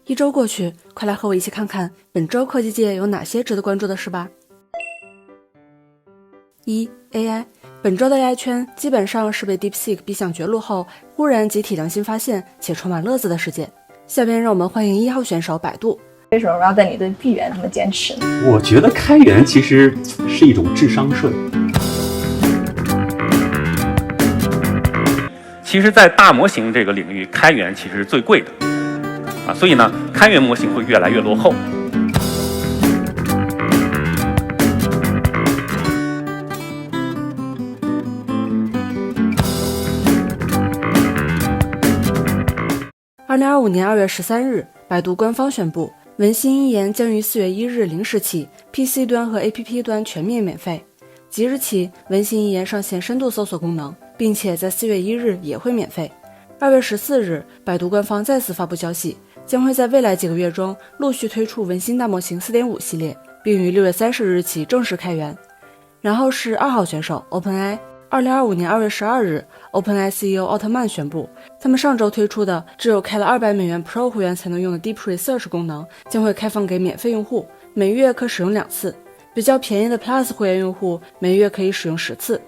一周过去，快来和我一起看看本周科技界有哪些值得关注的事吧。AI， 本周的 AI 圈基本上是被 DeepSeek 逼向绝路后，忽然集体良心发现且充满乐子的世界。下边让我们欢迎1号选手百度。为什么要在你对闭源这么坚持呢？我觉得开源其实是一种智商税。其实在大模型这个领域，开源其实是最贵的所以呢，开源模型会越来越落后。2025年2月13日，百度官方宣布，文心一言将于4月1日0时起 PC 端和 APP 端全面免费。即日起，文心一言上线深度搜索功能，并且在4月1日也会免费。2月14日，百度官方再次发布消息，将会在未来几个月中陆续推出文心大模型 4.5 系列，并于6月30日起正式开源。然后是2号选手 OpenAI。2025年2月12日 ，OpenAI CEO 奥特曼宣布，他们上周推出的只有开了$200 Pro 会员才能用的 Deep Research 功能将会开放给免费用户，每月可使用2次。比较便宜的 Plus 会员用户每月可以使用10次。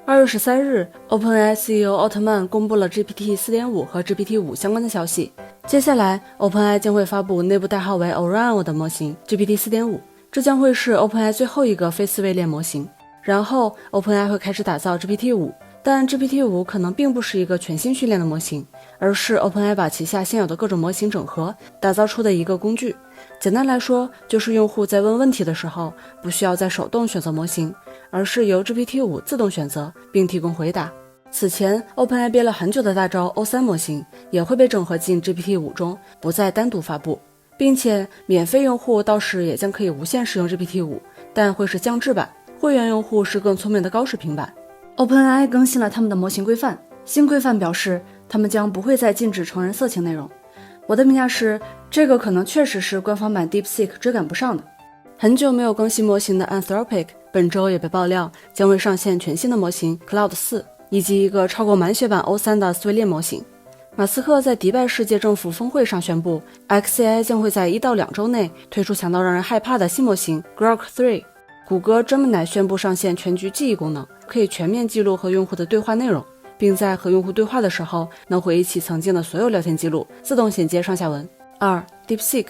2月13日 ，OpenAI CEO 奥特曼公布了 GPT 4.5 和 GPT 5相关的消息。接下来 ，OpenAI 将会发布内部代号为 Orion 的模型 GPT 4.5， 这将会是 OpenAI 最后一个非思维链模型。然后 OpenAI 会开始打造 GPT 5，但 GPT 5可能并不是一个全新训练的模型，而是 OpenAI 把旗下现有的各种模型整合打造出的一个工具。简单来说，就是用户在问问题的时候，不需要再手动选择模型，而是由 GPT 5自动选择并提供回答。此前 OpenAI 憋了很久的大招 O3 模型也会被整合进 GPT 5中，不再单独发布，并且免费用户到时也将可以无限使用 GPT 5，但会是降智版。会员用户是更聪明的高水平版。OpenAI 更新了他们的模型规范，新规范表示他们将不会再禁止成人色情内容。我的评价是，这个可能确实是官方版 DeepSeek 追赶不上的。很久没有更新模型的 Anthropic 本周也被爆料将会上线全新的模型 Cloud 4，以及一个超过满血版 O3 的思维链模型。马斯克在迪拜世界政府峰会上宣布 XAI 将会在1到2周内推出强到让人害怕的新模型 Grok 3。谷歌 Gemini 宣布上线全局记忆功能，可以全面记录和用户的对话内容，并在和用户对话的时候能回忆起曾经的所有聊天记录，自动衔接上下文。DeepSeek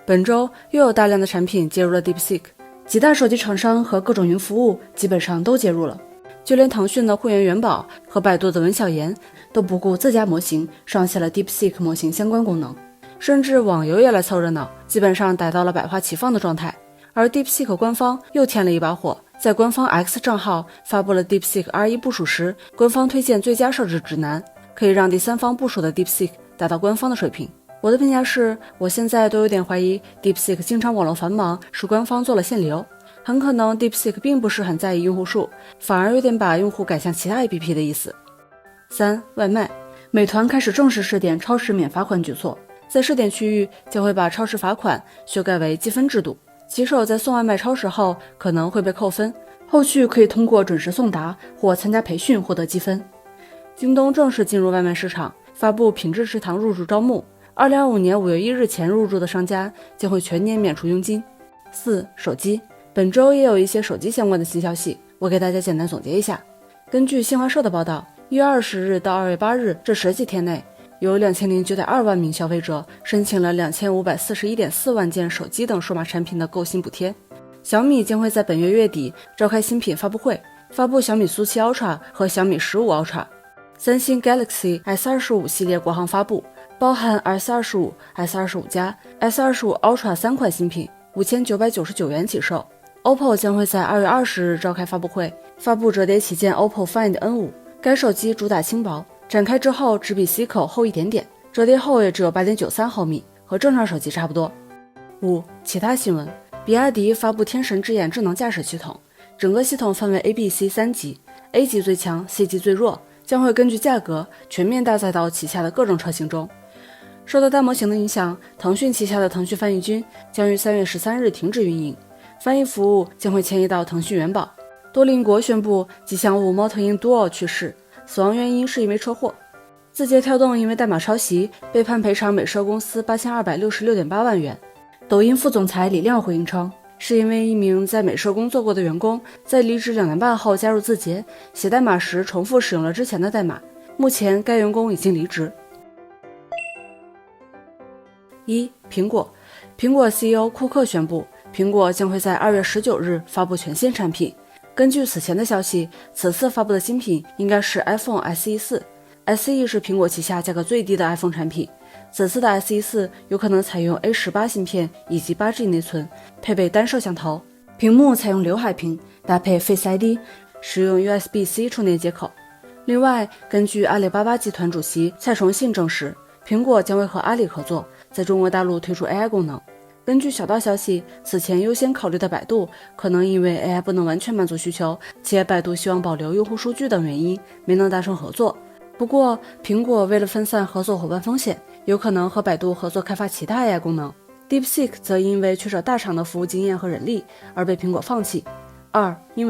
本周又有大量的产品接入了 DeepSeek， 几大手机厂商和各种云服务基本上都接入了，就连腾讯的会员元宝和百度的文小言都不顾自家模型上线了 DeepSeek 模型相关功能，甚至网游也来凑热闹，基本上达到了百花齐放的状态。而 DeepSeek 官方又添了一把火，在官方 X 账号发布了 DeepSeek R1 部署时官方推荐最佳设置指南，可以让第三方部署的 DeepSeek 达到官方的水平。我的评价是，我现在都有点怀疑 DeepSeek 经常网络繁忙是官方做了限流，很可能 DeepSeek 并不是很在意用户数，反而有点把用户改向其他 APP 的意思。外卖，美团开始正式试点超市免罚款举措，在试点区域将会把超市罚款修改为积分制度，骑手在送外卖超时后可能会被扣分，后续可以通过准时送达或参加培训获得积分。京东正式进入外卖市场，发布品质食堂入驻招募，2025年5月1日前入驻的商家将会全年免除佣金。手机，本周也有一些手机相关的新消息，我给大家简单总结一下。根据新华社的报道，1月20日到2月8日这10几天内，有2009.2万名消费者申请了2541.4万件手机等数码产品的购新补贴。小米将会在本月月底召开新品发布会，发布小米苏7 Ultra 和小米15 Ultra。三星 Galaxy S25 系列国行发布，包含 S25、S25+、S25 Ultra 3款新品，5999元起售。OPPO 将会在2月20日召开发布会，发布折叠旗舰 OPPO Find N5。该手机主打轻薄，展开之后只比 C 口厚一点点，折叠后也只有 8.93 毫米，和正常手机差不多。其他新闻，比亚迪发布天神之眼智能驾驶系统，整个系统分为 A、B、C 3级 ，A 级最强 ，C 级最弱，将会根据价格全面搭载到旗下的各种车型中。受到大模型的影响，腾讯旗下的腾讯翻译君将于3月13日停止运营，翻译服务将会迁移到腾讯元宝。多邻国宣布吉祥物猫头鹰 Duo 去世，死亡原因是因为车祸。字节跳动因为代码抄袭被判赔偿美社公司8266.8万元。抖音副总裁李亮回应称，是因为一名在美社工作过的员工在离职2年半后加入字节，写代码时重复使用了之前的代码，目前该员工已经离职。苹果 CEO 库克宣布，苹果将会在2月19日发布全新产品。根据此前的消息，此次发布的新品应该是 iPhone SE 4。SE 是苹果旗下价格最低的 iPhone 产品，此次的 SE 4有可能采用 A18 芯片以及 8G 内存，配备单摄像头，屏幕采用刘海屏，搭配 Face ID， 使用 USB-C 充电接口。另外，根据阿里巴巴集团主席蔡崇信证实，苹果将会和阿里合作，在中国大陆推出 AI 功能。根据小道消息，此前优先考虑的百度，可能因为 AI 不能完全满足需求，且百度希望保留用户数据等原因，没能达成合作。不过，苹果为了分散合作伙伴风险，有可能和百度合作开发其他 AI 功能。DeepSeek 则因为缺少大厂的服务经验和人力而被苹果放弃。英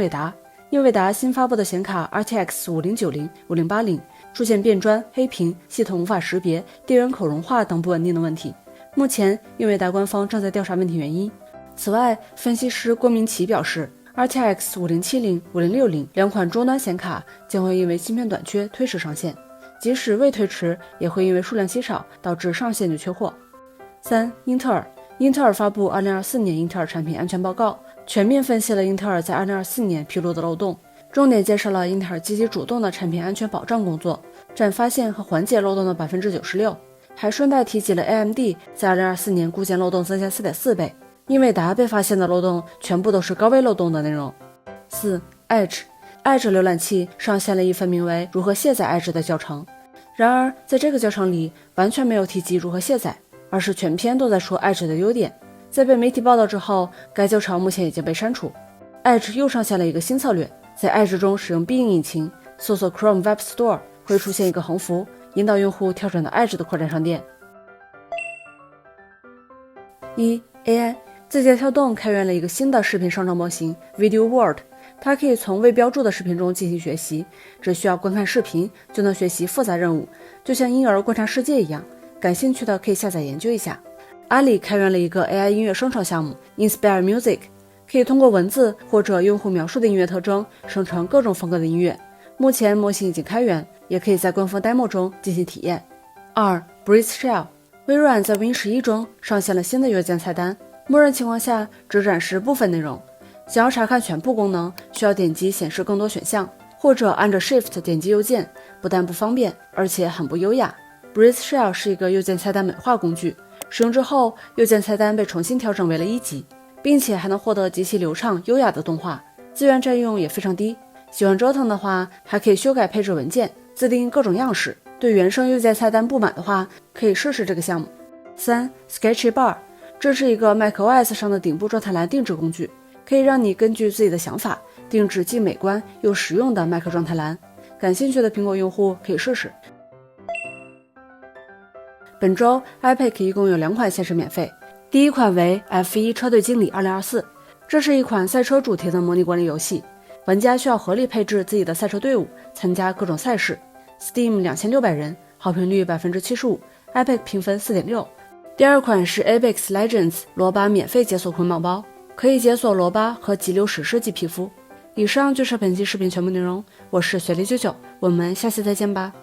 伟达新发布的显卡 RTX 5090、5080出现变砖、黑屏、系统无法识别、电源口融化等不稳定的问题。目前，英伟达官方正在调查问题原因。此外，分析师郭明奇表示，RTX 5070、5060两款终端显卡将会因为芯片短缺推迟上线，即使未推迟，也会因为数量稀少导致上线就缺货。英特尔发布2024年英特尔产品安全报告，全面分析了英特尔在2024年披露的漏洞，重点介绍了英特尔积极主动的产品安全保障工作，占发现和缓解漏洞的 96%， 还顺带提及了 AMD 在2024年固件漏洞增加 4.4 倍。英伟达被发现的漏洞全部都是高危漏洞的内容。Edge 浏览器上线了一份名为如何卸载 Edge 的教程，然而在这个教程里完全没有提及如何卸载，而是全篇都在说 Edge 的优点。在被媒体报道之后，该教程目前已经被删除。Edge 又上线了一个新策略，在 Edge 中使用 Bing 引擎搜索 Chrome Web Store， 会出现一个横幅，引导用户跳转到 Edge 的扩展商店。AI， 字节跳动开源了一个新的视频生成模型 Video World， 它可以从未标注的视频中进行学习，只需要观看视频就能学习复杂任务，就像婴儿观察世界一样。感兴趣的可以下载研究一下。阿里开源了一个 AI 音乐生成项目 Inspire Music， 可以通过文字或者用户描述的音乐特征生成各种风格的音乐。目前模型已经开源，也可以在官方 demo 中进行体验。Breeze Shell， 微软在 Win11 中上线了新的邮件菜单，默认情况下只展示部分内容，想要查看全部功能，需要点击显示更多选项，或者按着 Shift 点击邮件，不但不方便，而且很不优雅。Breeze Shell 是一个邮件菜单美化工具，使用之后，邮件菜单被重新调整为了1级，并且还能获得极其流畅优雅的动画，资源占用也非常低。喜欢折腾的话，还可以修改配置文件，自定各种样式。对原生邮件菜单不满的话，可以试试这个项目。Sketchy Bar， 这是一个 macOS 上的顶部状态栏定制工具，可以让你根据自己的想法定制既美观又实用的 Mac 状态栏。感兴趣的苹果用户可以试试。本周 iPic 一共有2款限时免费，第一款为 F1 车队经理2024，这是一款赛车主题的模拟管理游戏，玩家需要合理配置自己的赛车队伍，参加各种赛事。Steam 2600人，好评率 75%， iPic 评分 4.6。 第二款是 Apex Legends 罗巴免费解锁捆绑包，可以解锁罗巴和急流史诗级皮肤。以上就是本期视频全部内容，我是雪莉99，我们下期再见吧。